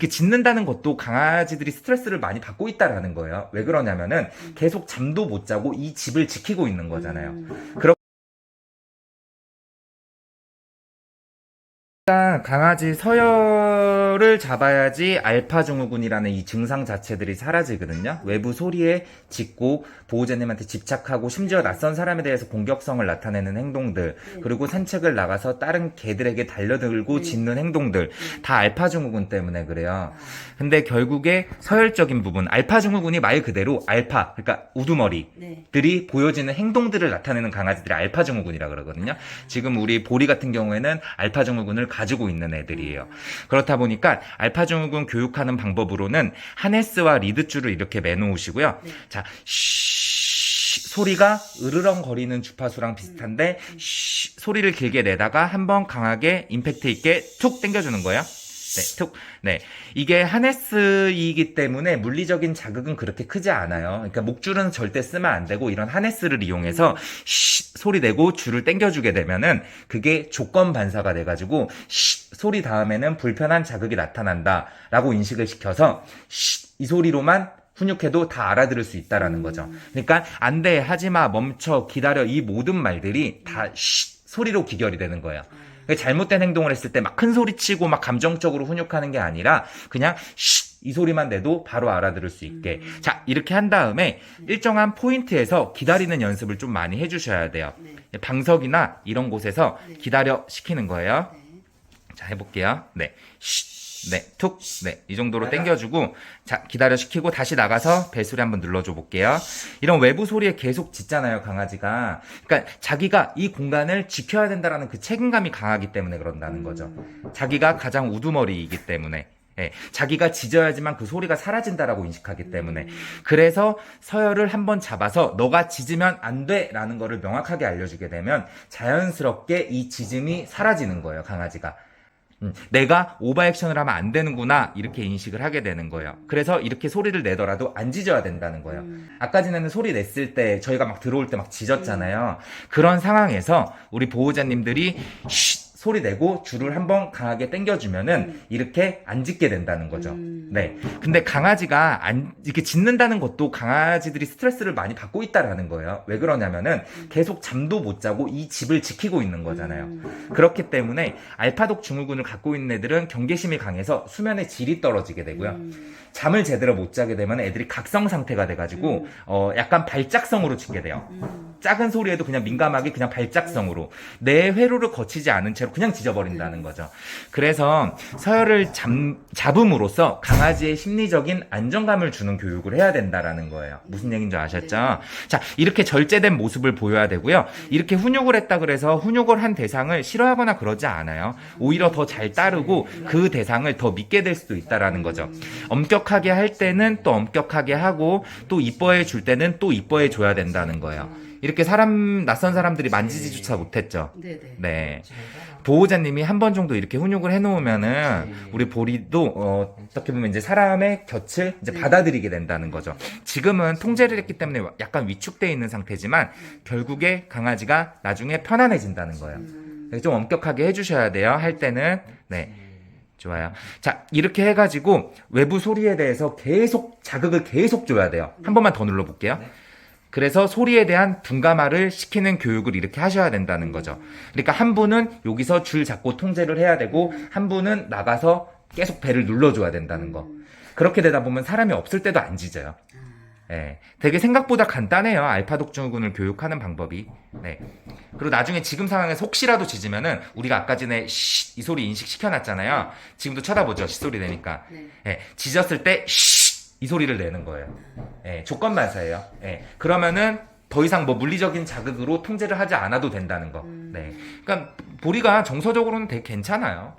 이렇게 짖는다는 것도 강아지들이 스트레스를 많이 받고 있다라는 거예요. 왜 그러냐면은 계속 잠도 못 자고 이 집을 지키고 있는 거잖아요. 일단 강아지 서열을 잡아야지 알파 증후군이라는 이 증상 자체들이 사라지거든요. 외부 소리에 짖고 보호자님한테 집착하고 심지어 낯선 사람에 대해서 공격성을 나타내는 행동들, 그리고 산책을 나가서 다른 개들에게 달려들고 짖는 행동들, 다 알파 증후군 때문에 그래요. 근데 결국에 서열적인 부분, 알파 증후군이 말 그대로 알파, 그러니까 우두머리들이 보여지는 행동들을 나타내는 강아지들이 알파 증후군이라 그러거든요. 지금 우리 보리 같은 경우에는 알파 증후군을 가지고 있는 애들이에요. 그렇다 보니까 알파 증후군 교육하는 방법으로는 하네스와 리드줄을 이렇게 매놓으시고요. 자, 소리가 으르렁거리는 주파수랑 비슷한데 소리를 길게 내다가 한번 강하게 임팩트 있게 툭 당겨주는 거예요. 네, 툭. 네. 이게 하네스이기 때문에 물리적인 자극은 그렇게 크지 않아요. 그러니까 목줄은 절대 쓰면 안 되고 이런 하네스를 이용해서 소리 내고 줄을 당겨주게 되면은 그게 조건 반사가 돼가지고 소리 다음에는 불편한 자극이 나타난다라고 인식을 시켜서 이 소리로만 훈육해도 다 알아들을 수 있다라는 거죠. 그러니까 안 돼, 하지마, 멈춰, 기다려 이 모든 말들이 다 소리로 귀결이 되는 거예요. 잘못된 행동을 했을 때 막 큰 소리 치고 막 감정적으로 훈육하는 게 아니라 그냥 이 소리만 내도 바로 알아들을 수 있게. 자, 이렇게 한 다음에 일정한 포인트에서 기다리는 연습을 좀 많이 해주셔야 돼요. 방석이나 이런 곳에서 기다려 시키는 거예요. 자, 해볼게요. 네. 네, 툭, 네, 이 정도로 당겨주고, 자, 기다려 시키고 다시 나가서 벨소리 한번 눌러줘 볼게요. 이런 외부 소리에 계속 짖잖아요, 강아지가. 그러니까 자기가 이 공간을 지켜야 된다라는 그 책임감이 강하기 때문에 그런다는 거죠. 자기가 가장 우두머리이기 때문에. 예, 자기가 짖어야지만 그 소리가 사라진다라고 인식하기 때문에. 그래서 서열을 한번 잡아서 너가 짖으면 안 돼 라는 거를 명확하게 알려주게 되면 자연스럽게 이 짖음이 사라지는 거예요, 강아지가. 내가 오버액션을 하면 안 되는구나 이렇게 인식을 하게 되는 거예요. 그래서 이렇게 소리를 내더라도 안 짖어야 된다는 거예요. 아까 전에는 소리 냈을 때 저희가 막 들어올 때 막 짖었잖아요. 그런 상황에서 우리 보호자님들이 소리 내고 줄을 한번 강하게 당겨주면은 이렇게 안 짖게 된다는 거죠. 네. 근데 강아지가 이렇게 짖는다는 것도 강아지들이 스트레스를 많이 받고 있다라는 거예요. 왜 그러냐면은 계속 잠도 못 자고 이 집을 지키고 있는 거잖아요. 그렇기 때문에 알파독 증후군을 갖고 있는 애들은 경계심이 강해서 수면의 질이 떨어지게 되고요. 잠을 제대로 못 자게 되면 애들이 각성 상태가 돼가지고 약간 발작성으로 짖게 돼요. 작은 소리에도 그냥 민감하게 그냥 발작성으로 내 회로를 거치지 않은 채로 그냥 짖어버린다는 거죠. 그래서 서열을 잡음으로써 강아지의 심리적인 안정감을 주는 교육을 해야 된다라는 거예요. 무슨 얘기인지 아셨죠? 자, 이렇게 절제된 모습을 보여야 되고요. 이렇게 훈육을 했다 그래서 훈육을 한 대상을 싫어하거나 그러지 않아요. 오히려 더 잘 따르고 그 대상을 더 믿게 될 수도 있다라는 거죠. 엄격하게 할 때는 또 엄격하게 하고 또 이뻐해 줄 때는 또 이뻐해 줘야 된다는 거예요. 이렇게 낯선 사람들이 만지지조차 못했죠. 네. 보호자님이 한 번 정도 이렇게 훈육을 해놓으면은 우리 보리도 어떻게 보면 이제 사람의 곁을 이제 받아들이게 된다는 거죠. 지금은 통제를 했기 때문에 약간 위축되어 있는 상태지만 결국에 강아지가 나중에 편안해진다는 거예요. 좀 엄격하게 해주셔야 돼요. 할 때는. 네. 좋아요. 자, 이렇게 해가지고 외부 소리에 대해서 계속 자극을 계속 줘야 돼요. 한 번만 더 눌러볼게요. 그래서 소리에 대한 둔감화를 시키는 교육을 이렇게 하셔야 된다는 거죠. 그러니까 한 분은 여기서 줄 잡고 통제를 해야 되고 한 분은 나가서 계속 배를 눌러줘야 된다는 거. 그렇게 되다 보면 사람이 없을 때도 안 짖어요. 네, 되게 생각보다 간단해요. 알파독 증후군을 교육하는 방법이. 네. 그리고 나중에 지금 상황에서 혹시라도 짖으면은 우리가 아까 전에 이 소리 인식시켜놨잖아요. 지금도 쳐다보죠. 소리 내니까. 네, 짖었을 때 이 소리를 내는 거예요. 예, 조건 반사예요. 예, 그러면은 더 이상 뭐 물리적인 자극으로 통제를 하지 않아도 된다는 거. 네. 그러니까 보리가 정서적으로는 되게 괜찮아요.